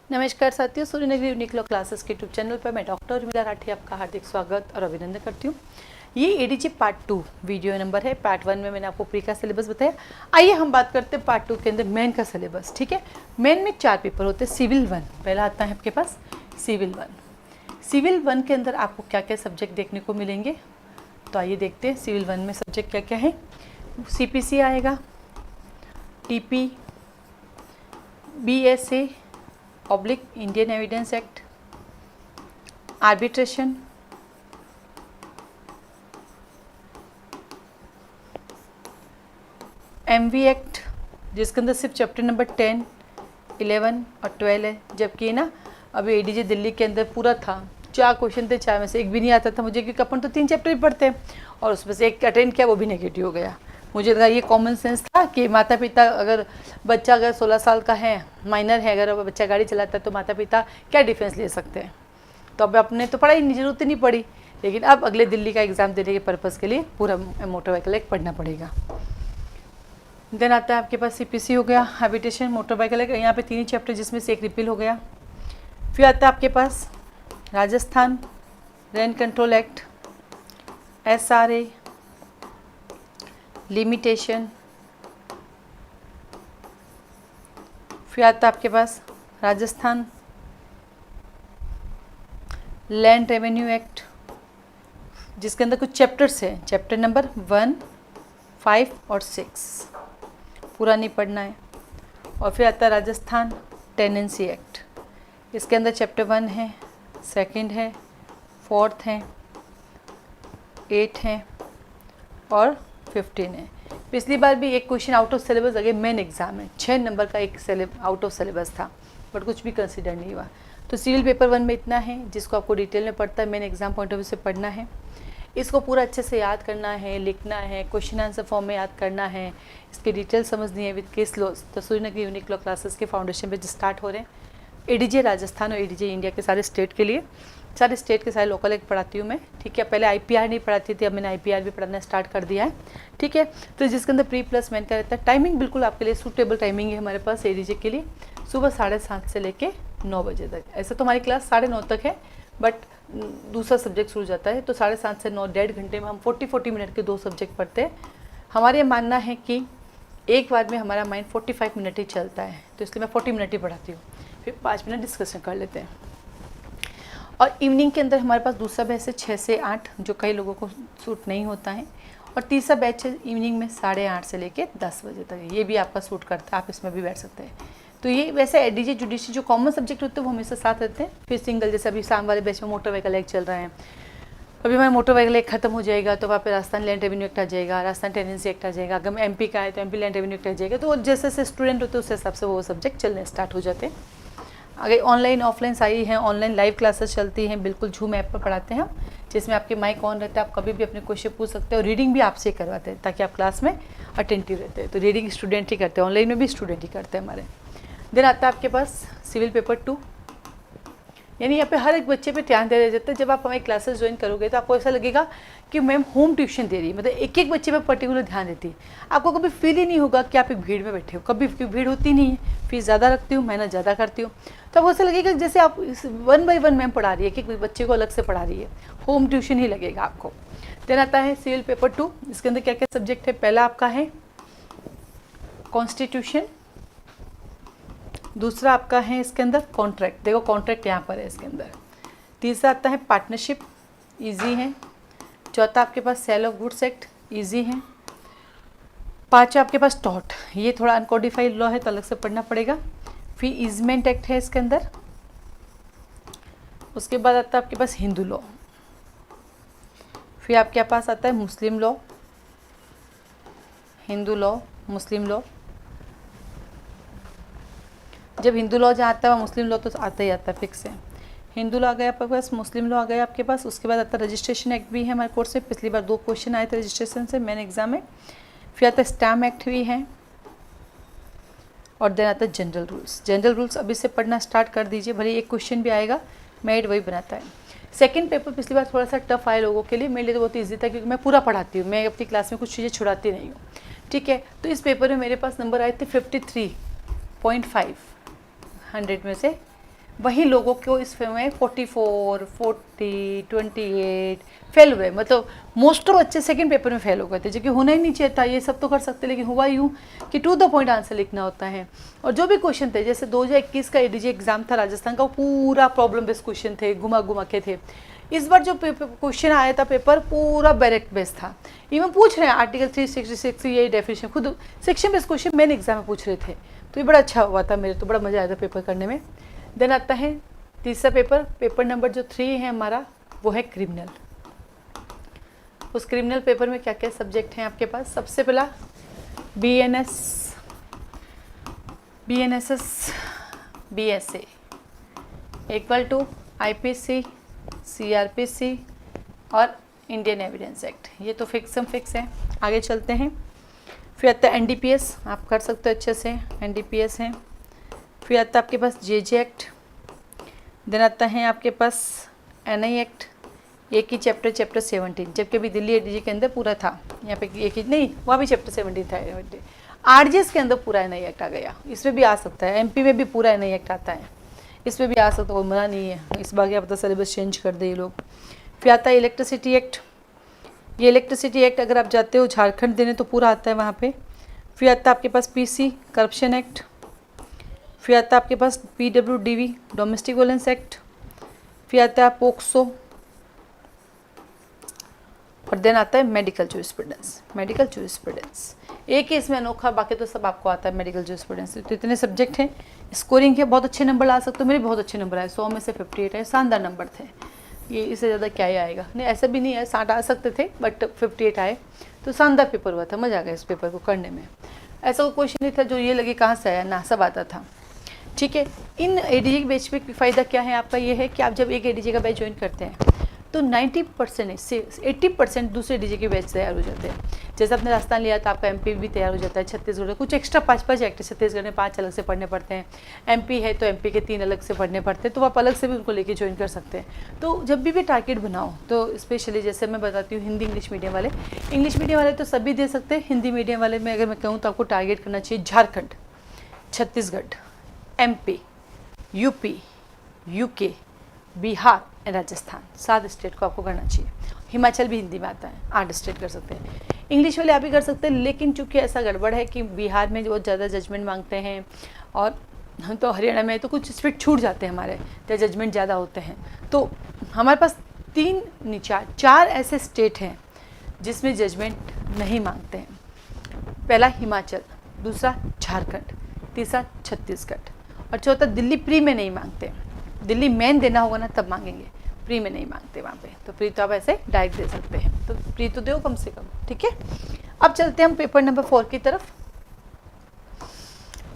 नमस्कार साथियों, Suryanagari unique law classes के यूट्यूब चैनल पर मैं डॉक्टर उर्मिला राठी आपका हार्दिक स्वागत और अभिनंदन करती हूँ। ये एडीजी पार्ट 2 वीडियो नंबर है। पार्ट 1 में मैंने आपको प्री का सिलेबस बताया। आइए हम बात करते हैं पार्ट 2 के अंदर मेन का सिलेबस। ठीक है, मेन में 4 पेपर होते हैं। सिविल 1 पहला आता है आपके पास, सिविल 1। सिविल 1 के अंदर आपको क्या क्या सब्जेक्ट देखने को मिलेंगे, तो आइए देखते हैं सिविल 1 में सब्जेक्ट क्या क्या है। CPC आएगा, TP, BSA oblique Indian evidence act, arbitration, MV act जिसके अंदर सिर्फ चैप्टर नंबर 10, 11 और 12 है, जबकि ना अभी एडीजे दिल्ली के अंदर पूरा था। 4 क्वेश्चन थे, 4 में से एक भी नहीं आता था मुझे, क्योंकि अपन तो 3 चैप्टर ही पढ़ते हैं और उसमें से एक अटेंड किया, वो भी नेगेटिव हो गया। मुझे लगा ये कॉमन सेंस था कि माता पिता अगर 16 साल का है, माइनर है, अगर बच्चा गाड़ी चलाता है तो माता पिता क्या डिफेंस ले सकते हैं। तो अब अपने तो पढ़ाई जरूरत नहीं पड़ी, लेकिन अब अगले दिल्ली का एग्ज़ाम देने के पर्पज़ के लिए पूरा मोटर व्हीकल एक्ट पढ़ना पड़ेगा। देन आता है आपके पास CPC हो गया, हैबिटेशन, मोटर व्हीकल एक्ट। यहाँ पे 3 ही चैप्टर जिसमें से एक रिपील हो गया। फिर आता है आपके पास Rajasthan rent control act, SRA, limitation. फिर आता है आपके पास राजस्थान लैंड रेवेन्यू एक्ट, जिसके अंदर कुछ चैप्टर्स हैं, चैप्टर नंबर 1, 5 और 6, पूरा नहीं पढ़ना है। और फिर आता है राजस्थान टेनेंसी एक्ट, इसके अंदर चैप्टर 1 है, 2 है, 4 है, 8 है और 15 है। पिछली बार भी एक क्वेश्चन आउट ऑफ सिलेबस, अगर मेन एग्जाम है 6 नंबर का एक आउट ऑफ सिलेबस था, बट कुछ भी कंसिडर नहीं हुआ। तो सिविल पेपर 1 में इतना है, जिसको आपको डिटेल में पढ़ता है, main exam point of view से पढ़ना है। इसको पूरा अच्छे से याद करना है, लिखना है, क्वेश्चन आंसर फॉर्म में याद करना है, इसकी डिटेल समझनी है विद केस लॉ। तो सूर्यनगरी यूनिक लॉ क्लासेस के फाउंडेशन पे स्टार्ट हो रहे हैं। एडीजे राजस्थान और एडीजे इंडिया के सारे स्टेट के लिए, सारे स्टेट के सारे लोकल एक्ट पढ़ाती हूँ मैं। ठीक है, पहले IPR नहीं पढ़ाती थी, अब मैंने IPR भी पढ़ाना स्टार्ट कर दिया है। ठीक है, तो जिसके अंदर प्री प्लस मेन का रहता है। टाइमिंग बिल्कुल आपके लिए सूटेबल टाइमिंग है हमारे पास एडीजे के लिए, सुबह 7:30 से लेके 9 बजे तक। ऐसे तो हमारी क्लास 9:30 तक है, बट दूसरा सब्जेक्ट शुरू जाता है, तो 7:30 से 9, 1.5 घंटे में हम 40 मिनट के 2 सब्जेक्ट पढ़ते हैं। हमारे मानना है कि एक बार में हमारा माइंड 45 मिनट ही चलता है, तो इसलिए मैं 40 मिनट ही पढ़ाती हूँ, फिर 5 मिनट डिस्कशन कर लेते हैं। और इवनिंग के अंदर हमारे पास दूसरा बैच है 6 से 8, जो कई लोगों को सूट नहीं होता है। और तीसरा बैच है इवनिंग में 8:30 से लेके 10 बजे तक, ये भी आपका सूट करता है, आप इसमें भी बैठ सकते हैं। तो ये वैसे एडीजे जुडिशरी जो कॉमन सब्जेक्ट होते हैं वो हमेशा साथ रहते हैं। फिर सिंगल, जैसे अभी शाम वाले बैच में मोटर व्हीकल एक्ट चल रहा है, अभी हमारा मोटर व्हीकल एक्ट खत्म हो जाएगा तो वहाँ पे राजस्थान लैंड रेवेन्यू एक्ट आ जाएगा, राजस्थान टेनेंसी एक्ट आ जाएगा। अगर MP का है तो MP लैंड रेवेन्यू एक्ट आ जाएगा। तो जैसे जैसे स्टूडेंट होते हैं उस हिसाब से वो सब्जेक्ट चलने स्टार्ट हो जाते हैं। अगर ऑनलाइन ऑफलाइन सारी हैं, ऑनलाइन लाइव क्लासेस चलती हैं, बिल्कुल Zoom ऐप पर पढ़ाते हैं हम, जिसमें आपके माइक ऑन रहता है, आप कभी भी अपने क्वेश्चन पूछ सकते हैं। और रीडिंग भी आपसे करवाते हैं ताकि आप क्लास में अटेंटिव रहते हैं। तो रीडिंग स्टूडेंट ही करते हैं, ऑनलाइन में भी स्टूडेंट ही करते हैं हमारे। देन आता है आपके पास सिविल पेपर 2, यानी यहाँ पे हर एक बच्चे पे ध्यान दे जाता है। जब आप हमारी क्लासेस ज्वाइन करोगे तो आपको ऐसा लगेगा कि मैम होम ट्यूशन दे रही है, मतलब एक एक बच्चे पे पर्टिकुलर ध्यान देती है। आपको कभी फील ही नहीं होगा कि आप एक भीड़ में बैठे हो, कभी भीड़ होती नहीं है। फीस ज़्यादा रखती हूँ, मेहनत ज़्यादा करती हूँ, तो आपको ऐसा लगेगा जैसे आप 1 by 1 मैम पढ़ा रही है, कि बच्चे को अलग से पढ़ा रही है, होम ट्यूशन ही लगेगा आपको। देन आता है सिविल पेपर 2, इसके अंदर क्या क्या सब्जेक्ट है। पहला आपका है कॉन्स्टिट्यूशन, दूसरा आपका है इसके अंदर कॉन्ट्रैक्ट, देखो कॉन्ट्रैक्ट यहाँ पर है इसके अंदर। तीसरा आता है पार्टनरशिप, इजी है। चौथा आपके पास sale of goods act, easy है। पांचवा आपके पास टॉट, ये थोड़ा अनकोडिफाइड लॉ है तो अलग से पढ़ना पड़ेगा। फिर ईजमेंट एक्ट है इसके अंदर। उसके बाद आता है आपके पास हिंदू लॉ। फिर आपके पास आता है मुस्लिम लॉ, हिंदू लॉ, मुस्लिम लॉ। जब हिंदू लॉ जहाँ आता है मुस्लिम लॉ तो आता ही आता है, फिक्स है। हिंदू लॉ आ गया आपके पास, मुस्लिम लॉ आ गया आपके पास। उसके बाद आता है रजिस्ट्रेशन एक्ट भी है हमारे कोर्स से, पिछली बार 2 क्वेश्चन आए थे रजिस्ट्रेशन से मेन एग्जाम में। फिर आता है स्टैम्प एक्ट भी है। और देन आता है जनरल रूल्स। जनरल रूल्स अभी से पढ़ना स्टार्ट कर दीजिए, भले एक क्वेश्चन भी आएगा, मेड वही बनाता है। सेकंड पेपर पिछली बार थोड़ा सा टफ आया लोगों के लिए, मेरे लिए तो बहुत ईजी था क्योंकि मैं पूरा पढ़ाती हूँ, मैं अपनी क्लास में कुछ चीज़ें छुड़ाती नहीं हूँ। ठीक है, तो इस पेपर में मेरे पास नंबर आए थे 53.5 100 में से वही लोगों को इस में 44, 40, 28 फेल हुए, मतलब मोस्ट ऑफ बच्चे सेकंड पेपर में फेल हो गए थे, जो कि होना ही नहीं चाहिए था। ये सब तो कर सकते, लेकिन हुआ यूँ कि टू द पॉइंट आंसर लिखना होता है। और जो भी क्वेश्चन थे, जैसे 2021 का एडीजे एग्जाम था राजस्थान का, वो पूरा प्रॉब्लम बेस्ड क्वेश्चन थे, घुमा घुमा के थे। इस बार जो क्वेश्चन आया था पेपर पूरा डायरेक्ट बेस्ड था। इवन पूछ रहे हैं आर्टिकल 366 ये डेफिनेशन, खुद section based question main exam में पूछ रहे थे। तो ये बड़ा अच्छा हुआ था, मेरे तो बड़ा मज़ा आया था पेपर करने में। देन आता है तीसरा पेपर, पेपर नंबर जो 3 है हमारा, वो है क्रिमिनल। उस क्रिमिनल पेपर में क्या क्या सब्जेक्ट हैं आपके पास? सबसे पहला BNSS BSA equal to IPC CRPC और इंडियन एविडेंस एक्ट, ये तो फिक्स है। आगे चलते हैं। फिर आता है NDPS, आप कर सकते हो अच्छे से, NDPS है। फिर आता है आपके पास JJ एक्ट। देन आता है आपके पास NI एक्ट, एक ही चैप्टर 17, जबकि अभी दिल्ली एडीजी के अंदर पूरा था, यहाँ पे एक ही नहीं, वहाँ भी चैप्टर 17 था। RGS के अंदर पूरा NI एक्ट आ गया, इसमें भी आ सकता है। MP में भी पूरा NI एक्ट आता है, इसमें भी आ सकता है, कोई मना नहीं है। इस बार क्या पता सिलेबस चेंज कर दे ये लोग। फिर आता है इलेक्ट्रिसिटी एक्ट, ये इलेक्ट्रिसिटी एक्ट अगर आप जाते हो झारखंड देने तो पूरा आता है वहाँ पे। फिर आता है आपके पास PC करप्शन एक्ट। फिर आता है आपके पास PWDV डोमेस्टिक वायलेंस एक्ट। फिर आता है पोक्सो, और देन आता है मेडिकल जूरिस्प्रूडेंस। एक ही इसमें अनोखा, बाकी तो सब आपको आता है मेडिकल जूरिस्प्रूडेंस। तो इतने सब्जेक्ट हैं। स्कोरिंग है, बहुत अच्छे नंबर ला सकते हो। मेरे बहुत अच्छे नंबर आए, 100 में से 58 है, शानदार नंबर थे। ये इससे ज़्यादा क्या ही आएगा, नहीं ऐसा भी नहीं है, 60 आ सकते थे, बट 58 आए, तो शानदार पेपर हुआ था, मज़ा आ गया इस पेपर को करने में। ऐसा कोई क्वेश्चन नहीं था जो ये लगे कहाँ से आया, ना, सब आता था। ठीक है। इन एडीजी के बैच पे फ़ायदा क्या है आपका, ये है कि आप जब एक एडीजी का बैच ज्वाइन करते हैं तो 90% से 80% दूसरे एडीजी के बैच तैयार हो जाते हैं। जैसे आपने राजस्थान लिया तो आपका MP भी तैयार हो जाता है, छत्तीसगढ़ कुछ एक्स्ट्रा 5 एक्ट, छत्तीसगढ़ में 5 अलग से पढ़ने पड़ते हैं, MP है तो MP के 3 अलग से पढ़ने पड़ते हैं, तो आप अलग से भी उनको लेके ज्वाइन कर सकते हैं। तो जब भी टारगेट बनाओ तो स्पेशली जैसे मैं बताती हूँ, हिंदी इंग्लिश मीडियम वाले तो सभी दे सकते हैं। हिंदी मीडियम वाले में अगर मैं कहूँ तो आपको टारगेट करना चाहिए Jharkhand, Chhattisgarh, MP, UP, UK, Bihar, Rajasthan, 7 state को आपको करना चाहिए। हिमाचल भी हिंदी में आता है, 8 स्टेट कर सकते हैं। इंग्लिश वाले आप भी कर सकते हैं, लेकिन चूंकि ऐसा गड़बड़ है कि बिहार में जो ज़्यादा जजमेंट मांगते हैं, और तो हरियाणा में तो कुछ स्टेट छूट जाते हैं हमारे, तो जजमेंट ज़्यादा होते हैं। तो हमारे पास 4 ऐसे स्टेट हैं जिसमें जजमेंट नहीं मांगते हैं। पहला हिमाचल, दूसरा झारखंड, तीसरा छत्तीसगढ़, और चौथा दिल्ली प्री में नहीं मांगते। दिल्ली मेन देना होगा ना तब मांगेंगे, प्री में नहीं मांगते वहाँ पे। तो प्री तो आप ऐसे डायरेक्ट दे सकते हैं, तो प्री तो दो कम से कम। ठीक है। अब चलते हैं हम पेपर नंबर 4 की तरफ।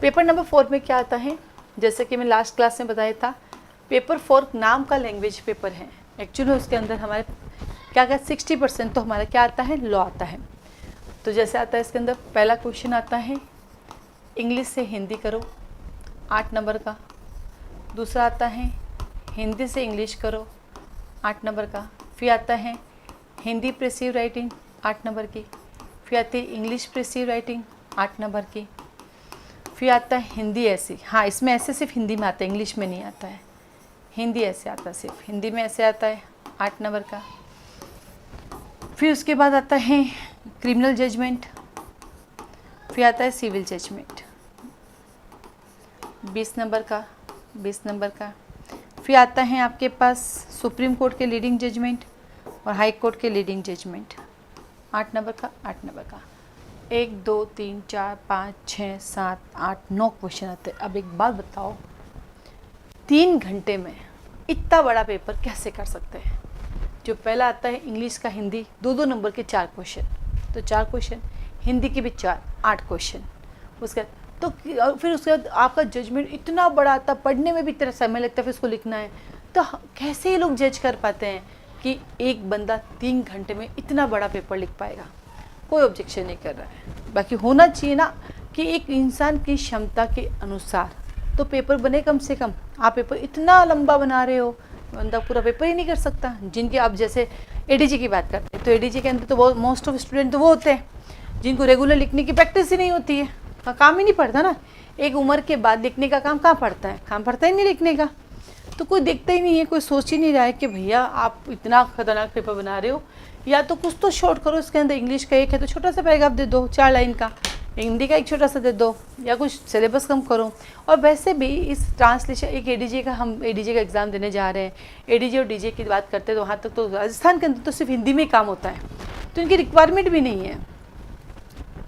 पेपर नंबर 4 में क्या आता है, जैसे कि मैं लास्ट क्लास में बताया था, पेपर 4 नाम का लैंग्वेज पेपर है। एक्चुअली उसके अंदर हमारे क्या 60% तो हमारा क्या आता है, लॉ आता है। तो जैसे आता है इसके अंदर पहला क्वेश्चन आता है, इंग्लिश से हिंदी करो, 8 नंबर का। दूसरा आता है हिंदी से इंग्लिश करो, 8 नंबर का। फिर आता है हिंदी प्रेसिव राइटिंग, 8 नंबर की। फिर आती है इंग्लिश प्रेसिव राइटिंग, 8 नंबर की। फिर आता है हिंदी ऐसे, हाँ इसमें ऐसे सिर्फ हिंदी में आता है, इंग्लिश में नहीं आता है। हिंदी ऐसे आता है, सिर्फ हिंदी में ऐसे आता है, 8 नंबर का। फिर उसके बाद आता है क्रिमिनल जजमेंट। फिर आता है सिविल जजमेंट, 20 नंबर का, 20 नंबर का। फिर आता है आपके पास सुप्रीम कोर्ट के लीडिंग जजमेंट और हाई कोर्ट के लीडिंग जजमेंट, 8 नंबर का, 8 नंबर का। 1 2 3 4 5 6 7 8 9 क्वेश्चन आते हैं। अब एक बात बताओ, 3 घंटे में इतना बड़ा पेपर कैसे कर सकते हैं? जो पहला आता है इंग्लिश का हिंदी, 2-2 नंबर के 4 क्वेश्चन, तो 4 क्वेश्चन, हिंदी के भी 4, 8 क्वेश्चन। उसके तो फिर उसके बाद आपका जजमेंट इतना बड़ा आता, पढ़ने में भी इतना समय लगता है, फिर उसको लिखना है। तो कैसे ये लोग जज कर पाते हैं कि एक बंदा 3 घंटे में इतना बड़ा पेपर लिख पाएगा? कोई ऑब्जेक्शन नहीं कर रहा है। बाकी होना चाहिए ना कि एक इंसान की क्षमता के अनुसार तो पेपर बने कम से कम। आप पेपर इतना लंबा बना रहे हो, बंदा पूरा पेपर ही नहीं कर सकता। जिनके आप जैसे एडीजी की बात करते हैं, तो एडीजी के अंदर तो वो मोस्ट ऑफ स्टूडेंट तो वो होते हैं जिनको रेगुलर लिखने की प्रैक्टिस ही नहीं होती है, काम ही नहीं पड़ता ना। एक उम्र के बाद लिखने का काम कहाँ पड़ता है, काम पड़ता ही नहीं लिखने का। तो कोई देखता ही नहीं है, कोई सोच ही नहीं रहा है कि भैया आप इतना खतरनाक पेपर बना रहे हो, या तो कुछ तो शॉर्ट करो। इसके अंदर इंग्लिश का एक है तो छोटा सा पैराग्राफ दे दो 4 लाइन का, हिंदी का एक छोटा सा दे दो, या कुछ सिलेबस कम करो। और वैसे भी इस ट्रांसलेशन, एक एडीजे का, हम एडीजे का एग्ज़ाम देने जा रहे हैं, एडीजे और डीजे की बात करते हैं तो वहाँ तक तो राजस्थान के अंदर तो सिर्फ हिंदी में ही काम होता है, तो इनकी रिक्वायरमेंट भी नहीं है।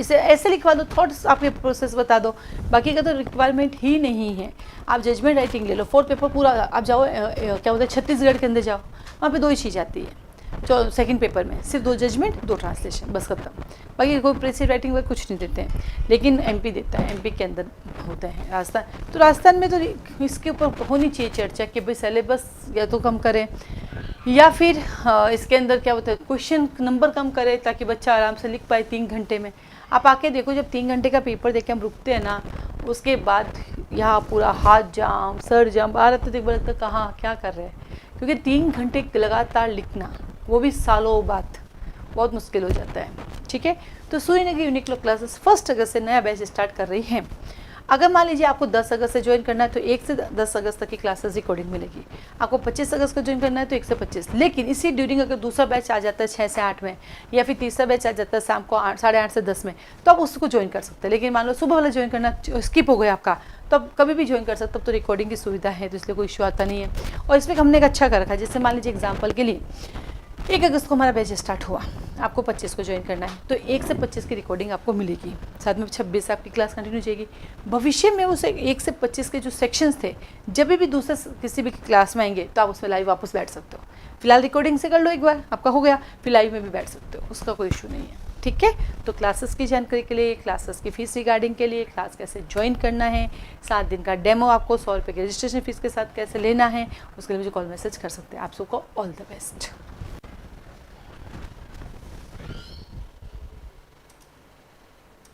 इसे ऐसे लिखवा दो, थॉट्स आपके प्रोसेस बता दो, बाकी का तो रिक्वायरमेंट ही नहीं है। आप जजमेंट राइटिंग ले लो, 4 पेपर पूरा, आप जाओ क्या बोलते हैं छत्तीसगढ़ के अंदर जाओ, वहाँ पे 2 ही चीज़ आती है। सेकंड पेपर में सिर्फ 2 जजमेंट 2 ट्रांसलेशन, बस खत्म। बाकी कोई प्रेसिव राइटिंग वर्क कुछ नहीं देते हैं, लेकिन एमपी देता है, एमपी के अंदर होते हैं। राजस्थान, तो राजस्थान में तो इसके ऊपर होनी चाहिए चर्चा कि भाई सिलेबस या तो कम करें, या फिर इसके अंदर क्या होता है क्वेश्चन नंबर कम करे, ताकि बच्चा आराम से लिख पाए 3 घंटे में। आप आके देखो, जब 3 घंटे का पेपर देख के हम रुकते हैं ना, उसके बाद यहाँ पूरा हाथ जाम, सर जाम, बाहर तो देख लगता कहाँ क्या कर रहे हैं, क्योंकि 3 घंटे लगातार लिखना, वो भी सालों बाद, बहुत मुश्किल हो जाता है। ठीक है, तो सूर्यनगरी यूनिक्लो क्लासेस 1 अगस्त से नया बैच स्टार्ट कर रही हैं। अगर मान लीजिए आपको 10 अगस्त से ज्वाइन करना है तो 1 से 10 अगस्त तक की क्लासेस रिकॉर्डिंग मिलेगी। आपको 25 अगस्त को ज्वाइन करना है तो 1 से 25, लेकिन इसी ड्यूरिंग अगर दूसरा बैच आ जाता है 6 से 8 में, या फिर तीसरा बैच आ जाता है शाम को 8, 8:30 से 10 में, तो आप उसको ज्वाइन कर सकते हैं। लेकिन मान लो सुबह वाला ज्वाइन करना स्किप हो गया आपका, तो आप कभी भी ज्वाइन कर सकते हो। तो रिकॉर्डिंग की सुविधा है, तो इसलिए कोई इशू आता नहीं है। और इसमें हमने एक अच्छा कर रखा है, जैसे मान लीजिए एग्जाम्पल के लिए 1 अगस्त को हमारा बैच स्टार्ट हुआ, आपको 25 को ज्वाइन करना है, तो 1 से 25 की रिकॉर्डिंग आपको मिलेगी, साथ में 26 से आपकी क्लास कंटिन्यू जाएगी। भविष्य में उस 1 से 25 के जो सेक्शंस थे, जब भी दूसरे किसी भी क्लास में आएंगे तो आप उसमें लाइव वापस बैठ सकते हो। फिलहाल रिकॉर्डिंग से कर लो, एक बार आपका हो गया, फिर लाइव में भी बैठ सकते हो, उसका कोई इशू नहीं है। ठीक है, तो क्लासेस की जानकारी के लिए, क्लासेस की फ़ीस रिगार्डिंग के लिए, क्लास कैसे ज्वाइन करना है, 7 दिन का डेमो आपको 100 रुपये की रजिस्ट्रेशन फ़ीस के साथ कैसे लेना है, उसके लिए मुझे कॉल मैसेज कर सकते हैं। आप सबको ऑल द बेस्ट।